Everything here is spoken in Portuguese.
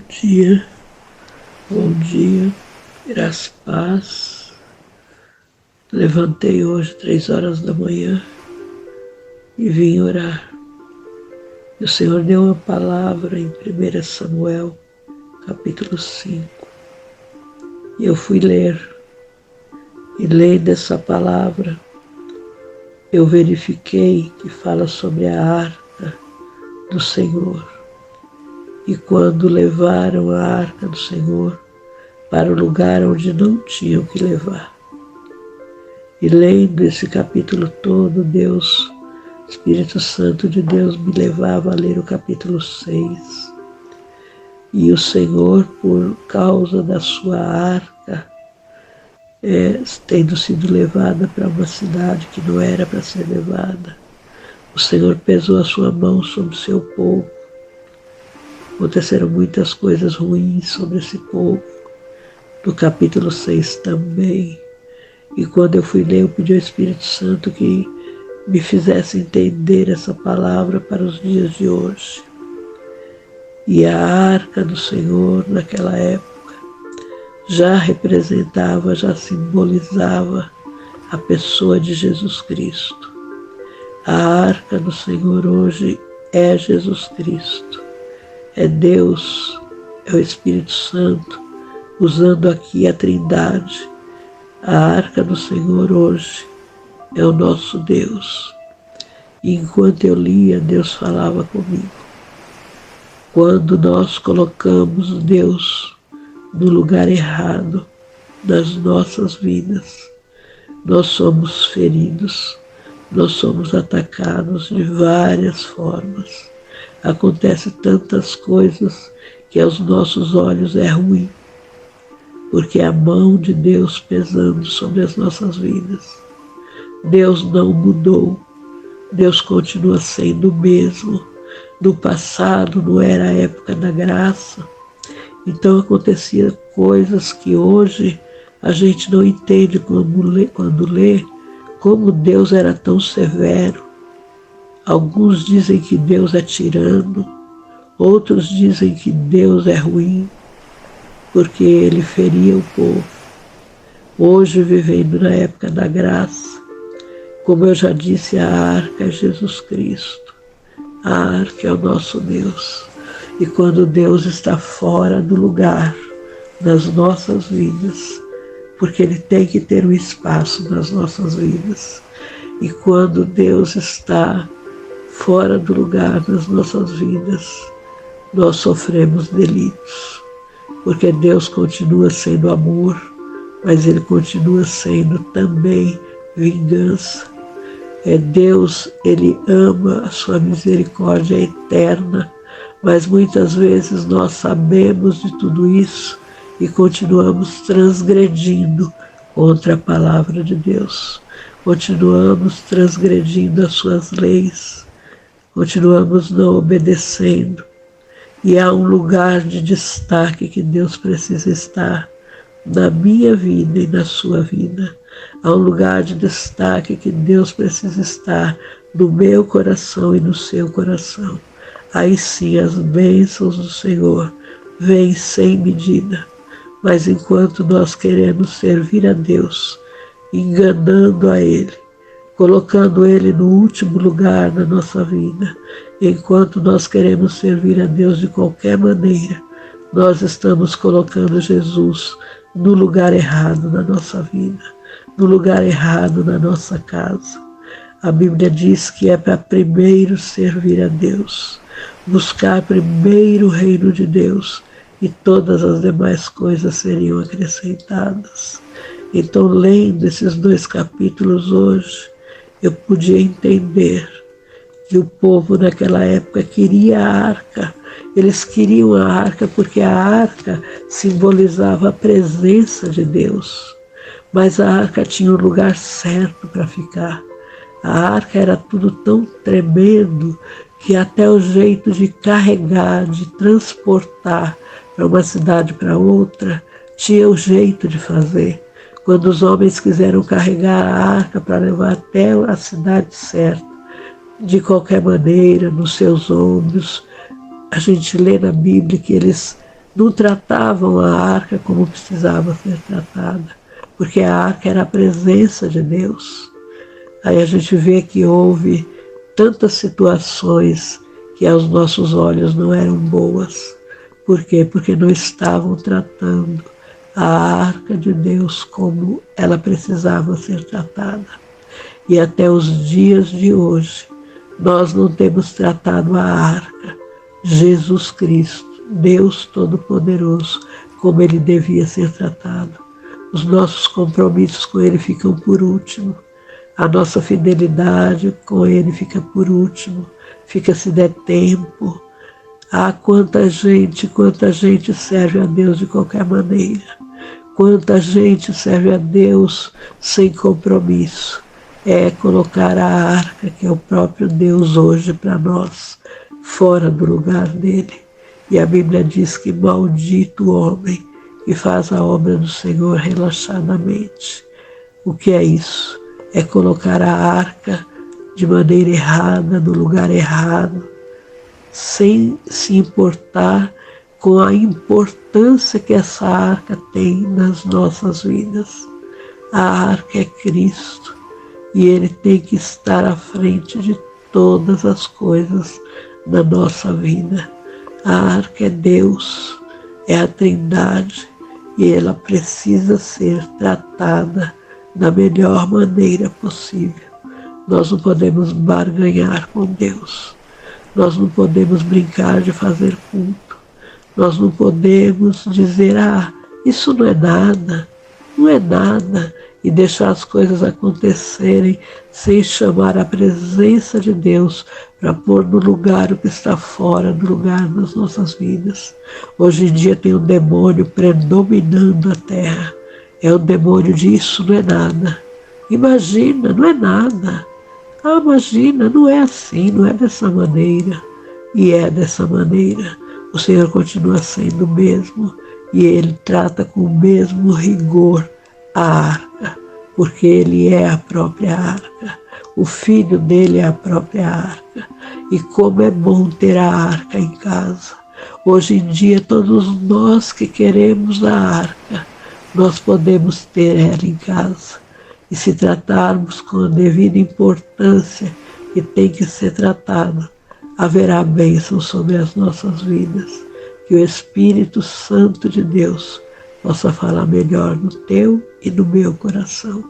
dia, bom dia, graça e paz. Levantei hoje 3 horas da manhã e vim orar. E o Senhor deu uma palavra em 1 Samuel, capítulo 5. E eu fui ler. E lendo essa palavra, eu verifiquei que fala sobre a arca do Senhor. E quando levaram a arca do Senhor para o lugar onde não tinham que levar. E lendo esse capítulo todo, Espírito Santo de Deus me levava a ler o capítulo 6. E o Senhor, por causa da sua arca, tendo sido levada para uma cidade que não era para ser levada, o Senhor pesou a sua mão sobre o seu povo. Aconteceram muitas coisas ruins sobre esse povo. No capítulo 6 também. E quando eu fui ler, eu pedi ao Espírito Santo que me fizesse entender essa palavra para os dias de hoje. E a arca do Senhor, naquela época, já representava, já simbolizava a pessoa de Jesus Cristo. A arca do Senhor hoje é Jesus Cristo. É Deus, é o Espírito Santo, usando aqui a Trindade. A arca do Senhor hoje é o nosso Deus. E enquanto eu lia, Deus falava comigo. Quando nós colocamos Deus no lugar errado nas nossas vidas, nós somos feridos, nós somos atacados de várias formas. Acontece tantas coisas que aos nossos olhos é ruim, porque é a mão de Deus pesando sobre as nossas vidas. Deus não mudou, Deus continua sendo o mesmo. No passado não era a época da graça, então acontecia coisas que hoje a gente não entende quando lê, como Deus era tão severo. Alguns dizem que Deus é tirano, outros dizem que Deus é ruim, porque ele feria o povo. Hoje, vivendo na época da graça, como eu já disse, a arca é Jesus Cristo. A arca é o nosso Deus. E quando Deus está fora do lugar nas nossas vidas, porque ele tem que ter um espaço nas nossas vidas, e quando Deus está fora do lugar nas nossas vidas, nós sofremos delitos. Porque Deus continua sendo amor, mas ele continua sendo também vingança. Deus, ele ama, a sua misericórdia é eterna, mas muitas vezes nós sabemos de tudo isso e continuamos transgredindo contra a palavra de Deus. Continuamos transgredindo as suas leis, continuamos não obedecendo. E há um lugar de destaque que Deus precisa estar na minha vida e na sua vida. Há um lugar de destaque que Deus precisa estar no meu coração e no seu coração. Aí sim as bênçãos do Senhor vêm sem medida. Mas enquanto nós queremos servir a Deus, enganando a Ele, colocando Ele no último lugar na nossa vida, enquanto nós queremos servir a Deus de qualquer maneira, nós estamos colocando Jesus no lugar errado na nossa vida, no lugar errado na nossa casa. A Bíblia diz que é para primeiro servir a Deus, buscar primeiro o reino de Deus, e todas as demais coisas seriam acrescentadas. Então, lendo esses 2 capítulos hoje, eu podia entender que o povo naquela época queria a arca. Eles queriam a arca porque a arca simbolizava a presença de Deus. Mas a arca tinha um lugar certo para ficar. A arca era tudo tão tremendo que até o jeito de carregar, de transportar para uma cidade para outra, tinha o jeito de fazer. Quando os homens quiseram carregar a arca para levar até a cidade certa, de qualquer maneira, nos seus ombros, a gente lê na Bíblia que eles não tratavam a arca como precisava ser tratada, porque a arca era a presença de Deus. Aí a gente vê que houve tantas situações que aos nossos olhos não eram boas. Por quê? Porque não estavam tratando a arca de Deus como ela precisava ser tratada. E até os dias de hoje, nós não temos tratado a arca, Jesus Cristo, Deus Todo-Poderoso, como ele devia ser tratado. Os nossos compromissos com ele ficam por último. A nossa fidelidade com ele fica por último. Fica se der tempo. Ah, quanta gente serve a Deus de qualquer maneira. Quanta gente serve a Deus sem compromisso. É colocar a arca, que é o próprio Deus hoje para nós, fora do lugar dele. E a Bíblia diz que maldito o homem que faz a obra do Senhor relaxadamente. O que é isso? É colocar a arca de maneira errada, no lugar errado, sem se importar com a importância que essa arca tem nas nossas vidas. A arca é Cristo e ele tem que estar à frente de todas as coisas na nossa vida. A arca é Deus, é a Trindade e ela precisa ser tratada da melhor maneira possível. Nós não podemos barganhar com Deus. Nós não podemos brincar de fazer culto. Nós não podemos dizer, isso não é nada, e deixar as coisas acontecerem sem chamar a presença de Deus para pôr no lugar o que está fora do lugar das nossas vidas. Hoje em dia tem um demônio predominando a terra. É um demônio de isso não é nada. Imagina, não é nada. Imagina, não é assim, não é dessa maneira. E é dessa maneira. O Senhor continua sendo o mesmo e Ele trata com o mesmo rigor a arca, porque Ele é a própria arca. O Filho dele é a própria arca. E como é bom ter a arca em casa. Hoje em dia, todos nós que queremos a arca, nós podemos ter ela em casa. E se tratarmos com a devida importância que tem que ser tratado, haverá bênção sobre as nossas vidas. Que o Espírito Santo de Deus possa falar melhor no teu e no meu coração.